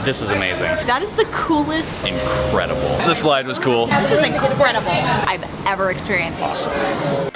This is amazing. That is the coolest. Incredible. The slide was cool. This is incredible I've ever experienced. Awesome.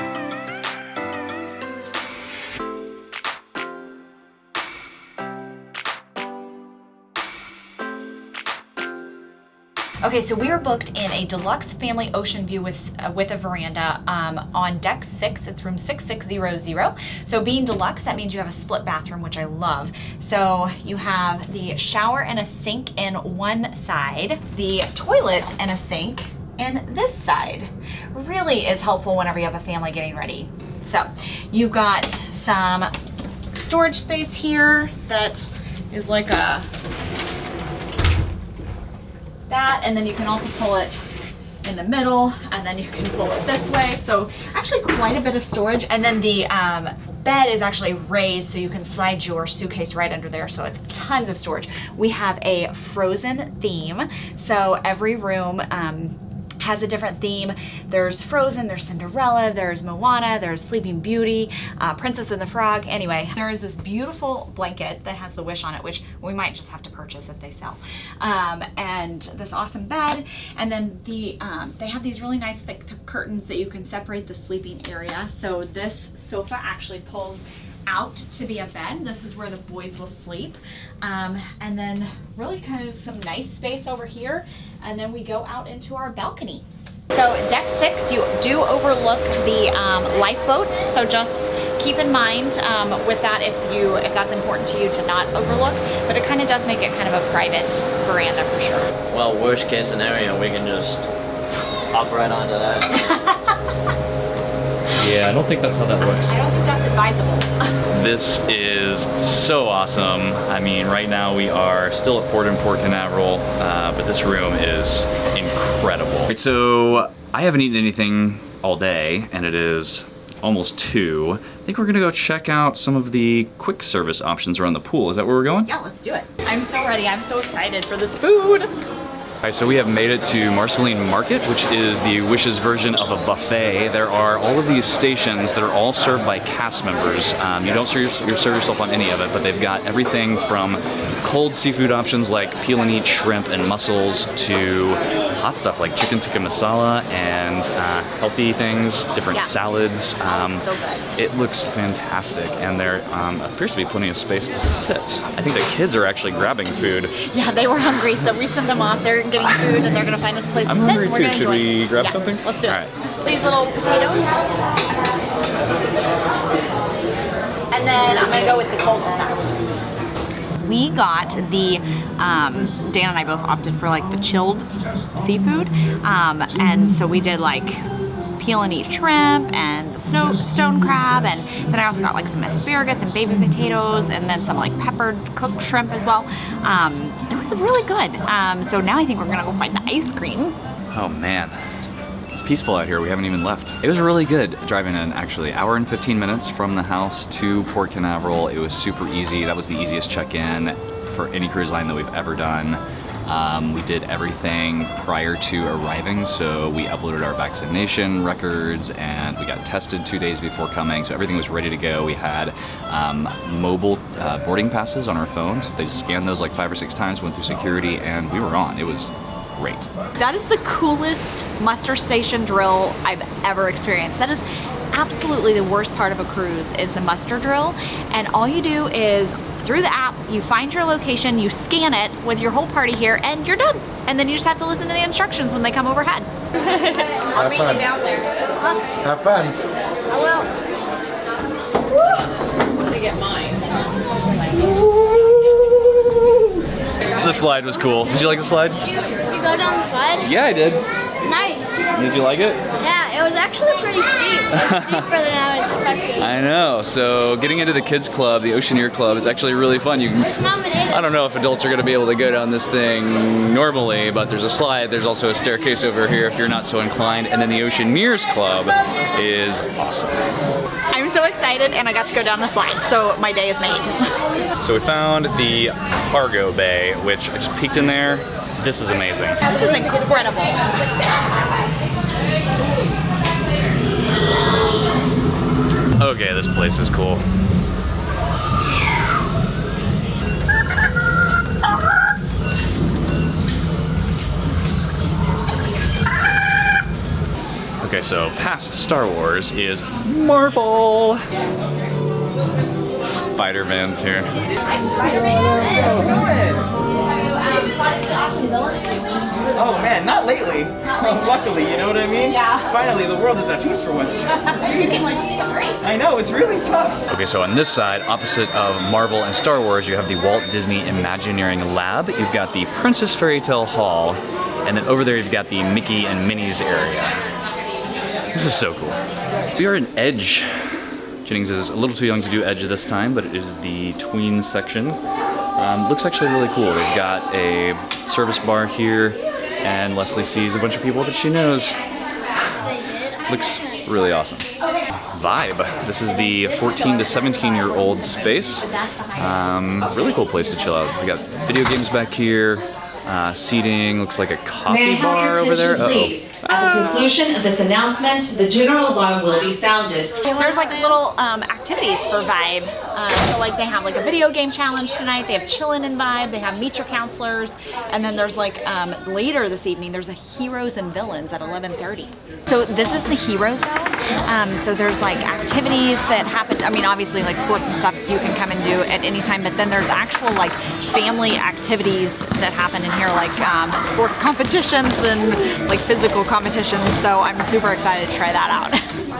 Okay, so we are booked in a deluxe family ocean view with a veranda on deck 6. It's room 6600. So being deluxe, that means you have a split bathroom, which I love. So you have the shower and a sink in one side, the toilet and a sink in this side. Really is helpful whenever you have a family getting ready. So you've got some storage space here that is like a that, and then you can also pull it in the middle, and then you can pull it this way. So actually quite a bit of storage. And then the bed is actually raised, so you can slide your suitcase right under there, so it's tons of storage. We have a Frozen theme, so every room has a different theme. There's Frozen, there's Cinderella, there's Moana, there's Sleeping Beauty, Princess and the Frog. Anyway, there is this beautiful blanket that has the wish on it, which we might just have to purchase if they sell. And this awesome bed. And then they have these really nice thick curtains that you can separate the sleeping area. So this sofa actually pulls out to be a bed. This is where the boys will sleep. And then really kind of some nice space over here. And then we go out into our balcony. So deck 6, you do overlook the lifeboats. So just keep in mind with that if that's important to you to not overlook, but it kind of does make it kind of a private veranda for sure. Well, worst case scenario, we can just hop right onto that. Yeah, I don't think that's how that works. I don't think that's advisable. This is so awesome. I mean, right now we are still at Port Canaveral, but this room is incredible. Right, so I haven't eaten anything all day, and it is almost 2. I think we're gonna go check out some of the quick service options around the pool. Is that where we're going? Yeah, let's do it. I'm so ready. I'm so excited for this food. All right, so we have made it to Marceline Market, which is the Wishes version of a buffet. There are all of these stations that are all served by cast members. You don't serve yourself on any of it, but they've got everything from cold seafood options like peel and eat shrimp and mussels to hot stuff like chicken tikka masala and healthy things, different salads. So good. It looks fantastic, and there appears to be plenty of space to sit. I think the kids are actually grabbing food. Yeah, they were hungry, so we sent them off. They're getting food, and they're gonna find us a place to sit. hungry and we're too. gonna Should enjoy we it. grab Yeah, something? Let's do All it. right. These little potatoes. And then I'm gonna go with the cold stuff. We got the, Dan and I both opted for like the chilled seafood. And so we did like peel and eat shrimp and the stone crab, and then I also got like some asparagus and baby potatoes, and then some like peppered cooked shrimp as well. It was really good. So now I think we're gonna go find the ice cream. Oh man, it's peaceful out here. We haven't even left. It was really good driving in, actually. Hour and 15 minutes from the house to Port Canaveral. It was super easy. That was the easiest check-in for any cruise line that we've ever done. We did everything prior to arriving, so we uploaded our vaccination records and we got tested 2 days before coming, so everything was ready to go. We had mobile boarding passes on our phones. They just scanned those like 5 or 6 times, went through security, and we were on. It was great. That is the coolest muster station drill I've ever experienced. That is absolutely the worst part of a cruise, is the muster drill. And all you do is, through the app, you find your location, you scan it with your whole party here, and you're done. And then you just have to listen to the instructions when they come overhead. I'll meet you down there. Have fun. I will. I'm gonna get mine. The slide was cool. Did you like the slide? Did you go down the slide? Yeah, I did. Nice. Did you like it? Yeah, it was actually pretty steep. It was steeper than I expected. I know. So getting into the kids club, the Oceaneer Club, is actually really fun. Where's Mom and Aiden? I don't know if adults are going to be able to go down this thing normally, but there's a slide. There's also a staircase over here if you're not so inclined. And then the Oceaneers Club is awesome. I'm so excited, and I got to go down the slide, so my day is made. So we found the cargo bay, which I just peeked in there. This is amazing. This is incredible. Okay, this place is cool. Okay, so past Star Wars is Marvel. Spider-Man's here. Oh man, not lately. Luckily, you know what I mean? Yeah. Finally, the world is at peace for once. You can like take a break. I know, it's really tough. Okay, so on this side, opposite of Marvel and Star Wars, you have the Walt Disney Imagineering Lab. You've got the Princess Fairy Tale Hall, and then over there you've got the Mickey and Minnie's area. This is so cool. We are in Edge. Jennings is a little too young to do Edge this time, but it is the tween section. Looks actually really cool. They've got a service bar here, and Leslie sees a bunch of people that she knows. Looks really awesome. Vibe. This is the 14 to 17-year-old space. Really cool place to chill out. We got video games back here. Seating, looks like a coffee bar over there. Please. At the conclusion of this announcement, the general alarm will be sounded. There's like little activities for Vibe. So like they have like a video game challenge tonight. They have chillin' in Vibe. They have meet your counselors. And then there's like later this evening, there's a heroes and villains at 11:30. So this is the hero zone. So there's like activities that happen. I mean, obviously like sports and stuff you can come and do at any time, but then there's actual like family activities that happen in here, like sports competitions and like physical competitions. So I'm super excited to try that out.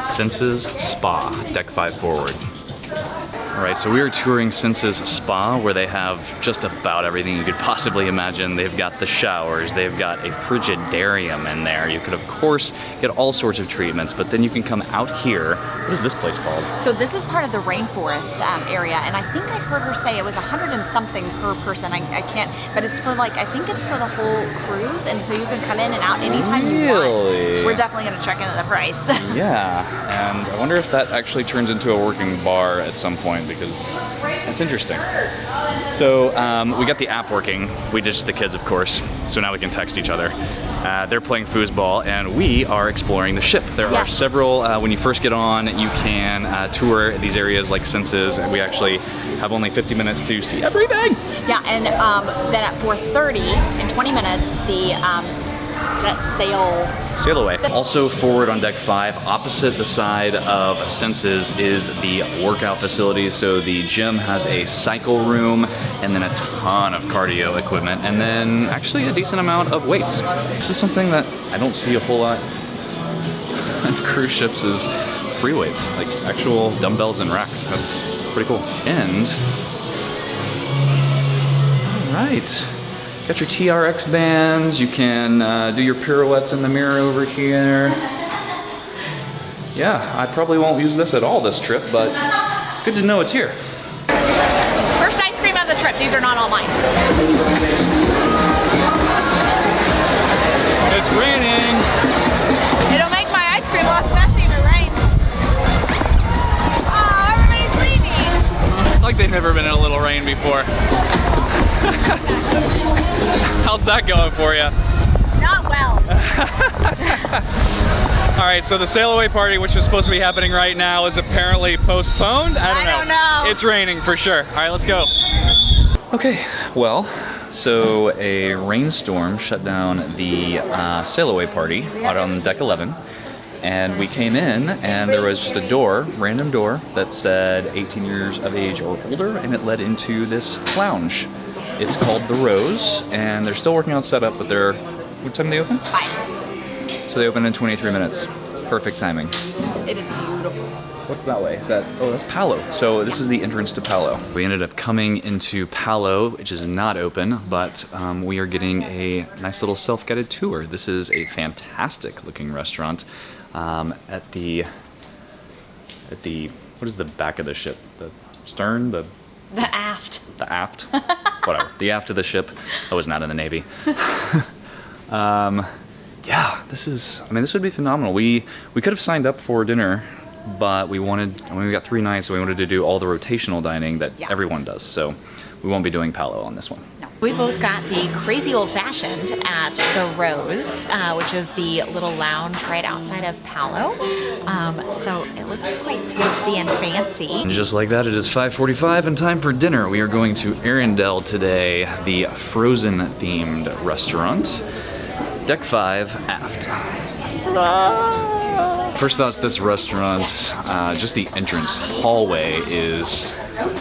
Senses Spa, deck 5 forward. All right, so we are touring Senses Spa, where they have just about everything you could possibly imagine. They've got the showers, they've got a frigidarium in there. You could, of course, get all sorts of treatments, but then you can come out here. What is this place called? So this is part of the rainforest area, and I think I heard her say it was 100 and something per person. I can't, but it's for like, I think it's for the whole cruise, and so you can come in and out anytime you want. We're definitely gonna check into the price. Yeah, and I wonder if that actually turns into a working bar at some point, because it's interesting. So we got the app working. We ditched the kids, of course, so now we can text each other. They're playing foosball, and we are exploring the ship. There are several, when you first get on, you can tour these areas like Senses, and we actually have only 50 minutes to see everything. Yeah, and then at 4:30, in 20 minutes, the sail away. Also forward on deck 5, opposite the side of Senses, is the workout facilities. So the gym has a cycle room and then a ton of cardio equipment, and then actually a decent amount of weights. This is something that I don't see a whole lot on cruise ships, is free weights, like actual dumbbells and racks. That's pretty cool. And all right. Got your TRX bands, you can do your pirouettes in the mirror over here. Yeah, I probably won't use this at all this trip, but good to know it's here. First ice cream of the trip. These are not all mine. It's raining. It'll make my ice cream less messy if it rains. Oh, everybody's leaving. It's like they've never been in a little rain before. How's that going for you? Not well. All right, so the sail away party, which is supposed to be happening right now, is apparently postponed. I don't know. It's raining for sure. All right, let's go. Okay, well, so a rainstorm shut down the sail away party out on deck 11. And we came in, and there was just a door, random door, that said 18 years of age or older, and it led into this lounge. It's called The Rose, and they're still working on setup, but they're, what time do they open? 5. So they open in 23 minutes. Perfect timing. It is beautiful. What's that way? Is that, oh, that's Palo. So this is the entrance to Palo. We ended up coming into Palo, which is not open, but we are getting a nice little self-guided tour. This is a fantastic looking restaurant at the, what is the back of the ship? The stern? The aft. The aft? Whatever. The aft of the ship. I was not in the Navy. Yeah, this is, I mean, this would be phenomenal. We could have signed up for dinner, but we got 3 nights, so we wanted to do all the rotational dining that everyone does. So we won't be doing Palo on this one. No. We both got the crazy old fashioned at the Rose, which is the little lounge right outside of Palo. So it looks quite tasty and fancy. And just like that, it is 5:45 and time for dinner. We are going to Arendelle today, the Frozen themed restaurant. Deck 5 aft. First thoughts, this restaurant, just the entrance hallway is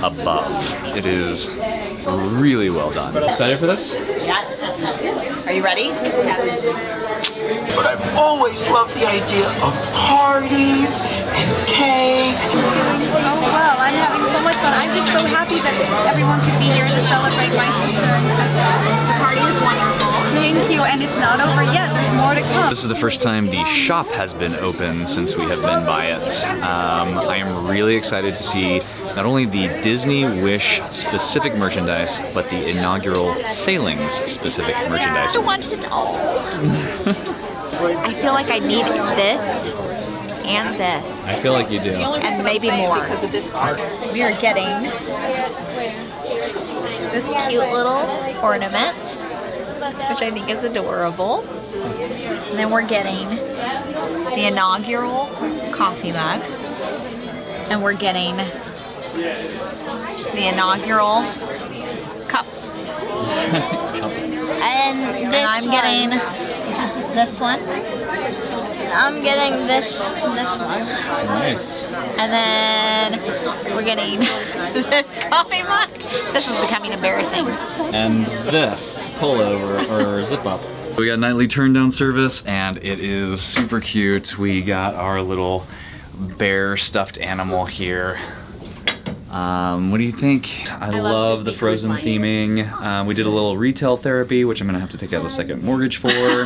above. It is really well done. Excited for this? Yes. Are you ready? But I've always loved the idea of parties and cake. Doing so well. I'm having so much fun. I'm just so happy that everyone could be here to celebrate my sister and the party is wonderful. Thank you, and it's not over yet. There's more to come. This is the first time the shop has been open since we have been by it. I am really excited to see not only the Disney Wish specific merchandise, but the inaugural Sailings specific merchandise. I want it all. I feel like I need this and this. I feel like you do. And maybe more. We are getting this cute little ornament, which I think is adorable. And then we're getting the inaugural coffee mug. And we're getting the inaugural cup. And this I'm getting this one. I'm getting this one. Nice. And then we're getting this coffee mug. This is becoming embarrassing. And this pullover or zip up. We got nightly turn down service and it is super cute. We got our little bear stuffed animal here. What do you think? I love the Frozen theming. We did a little retail therapy, which I'm gonna have to take out a second mortgage for.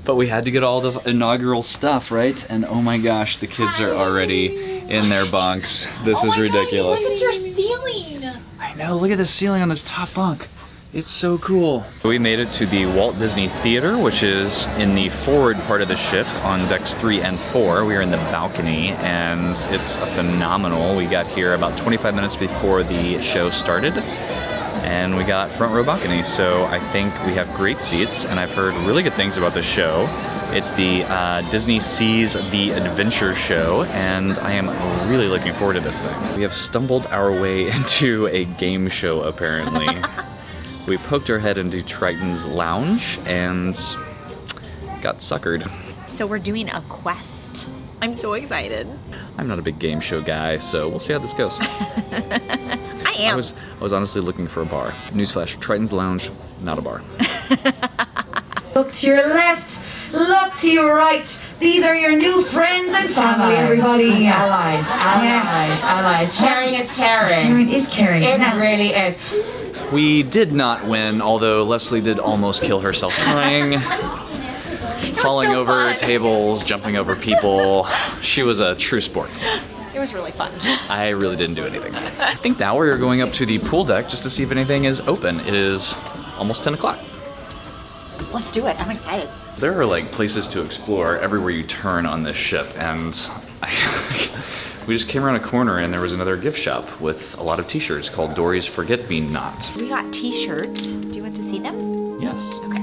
But we had to get all the inaugural stuff, right? And oh my gosh, the kids are already in their bunks. This is ridiculous. Look at your ceiling. I know, look at the ceiling on this top bunk. It's so cool. We made it to the Walt Disney Theater, which is in the forward part of the ship on decks 3 and 4. We are in the balcony and it's phenomenal. We got here about 25 minutes before the show started and we got front row balcony. So I think we have great seats and I've heard really good things about this show. It's the Disney Seas the Adventure show and I am really looking forward to this thing. We have stumbled our way into a game show apparently. We poked our head into Triton's Lounge and got suckered. So we're doing a quest. I'm so excited. I'm not a big game show guy, so we'll see how this goes. I am. I was honestly looking for a bar. Newsflash, Triton's Lounge, not a bar. Look to your left, look to your right. These are your new friends and family, everybody. Allies. Yes. Allies. Sharing is caring. Sharing is caring. It Now, really is. We did not win, although Leslie did almost kill herself trying. Falling so over fun. tables, jumping over people. She was a true sport. It was really fun. I really didn't do anything. I think now we're going up to the pool deck just to see if anything is open. It is almost 10 o'clock. Let's do it. I'm excited. There are like places to explore everywhere you turn on this ship, and we just came around a corner and there was another gift shop with a lot of t-shirts called Dory's Forget Me Not. We got t-shirts. Do you want to see them? Yes. Okay.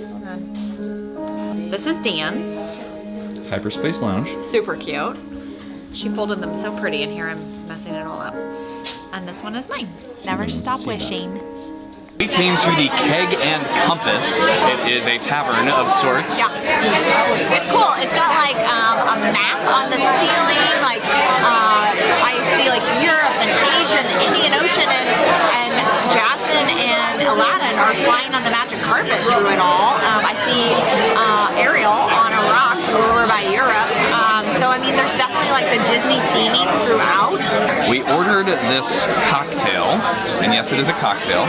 Hold on. This is Dan's. Hyperspace Lounge. Super cute. She folded them so pretty, and here I'm messing it all up. And this one is mine. Never stop wishing. We came to the Keg and Compass. It is a tavern of sorts. Yeah. It's cool. It's got like a map on the ceiling. Like I see like Europe and Asia and the Indian Ocean, and Jasmine and Aladdin are flying on the magic carpet through it all. I see Ariel on a rock over by Europe. So I mean, there's definitely like the Disney theming throughout. We ordered this cocktail, and yes, it is a cocktail.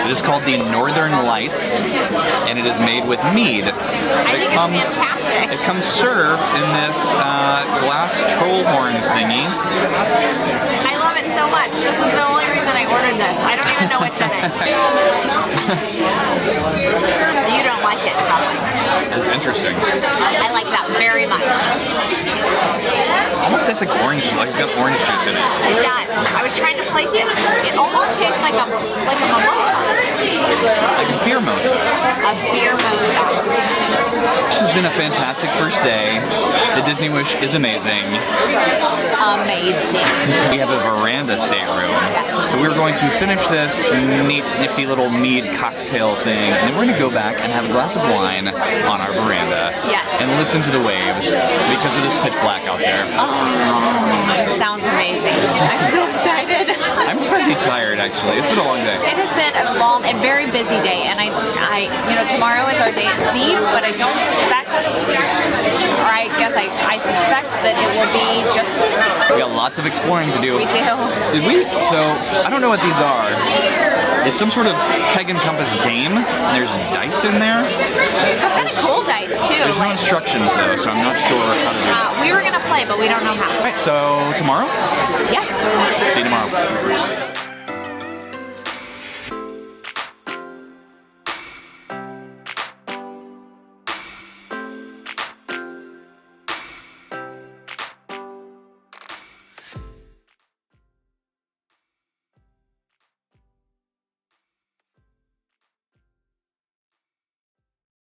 It is called the Northern Lights, and it is made with mead. I think it's fantastic. It comes served in this glass troll horn thingy. I love it so much. This is the only reason I ordered this. I don't even know what's in it. You don't like it, probably. It's interesting. I like that very much. Almost tastes like orange, like it's got orange juice in it. It does. I was trying to place it. It almost tastes like a mimosa. Like a beer mosa. A beer mosa. This has been a fantastic first day. The Disney Wish is amazing. Amazing. We have a veranda stateroom. Yes. So we're going to finish this neat, nifty little mead cocktail thing, and then we're going to go back and have a glass of wine on our veranda. Yes. And listen to the waves because it is pitch black out there. Oh, this sounds amazing. I'm so excited. I'm pretty tired actually. It's been a long day. It has been a long and very busy day, and I, you know, tomorrow is our day at sea, but I don't suspect, or I guess I suspect that it will be just as busy. We got lots of exploring to do. We do. Did we? So, I don't know what these are. It's some sort of keg and compass game. And there's dice in there. They're kind of cool dice, too. There's no instructions though, so I'm not sure how to do this. We were going to play, but we don't know how. Alright, so tomorrow? Yes. See you tomorrow.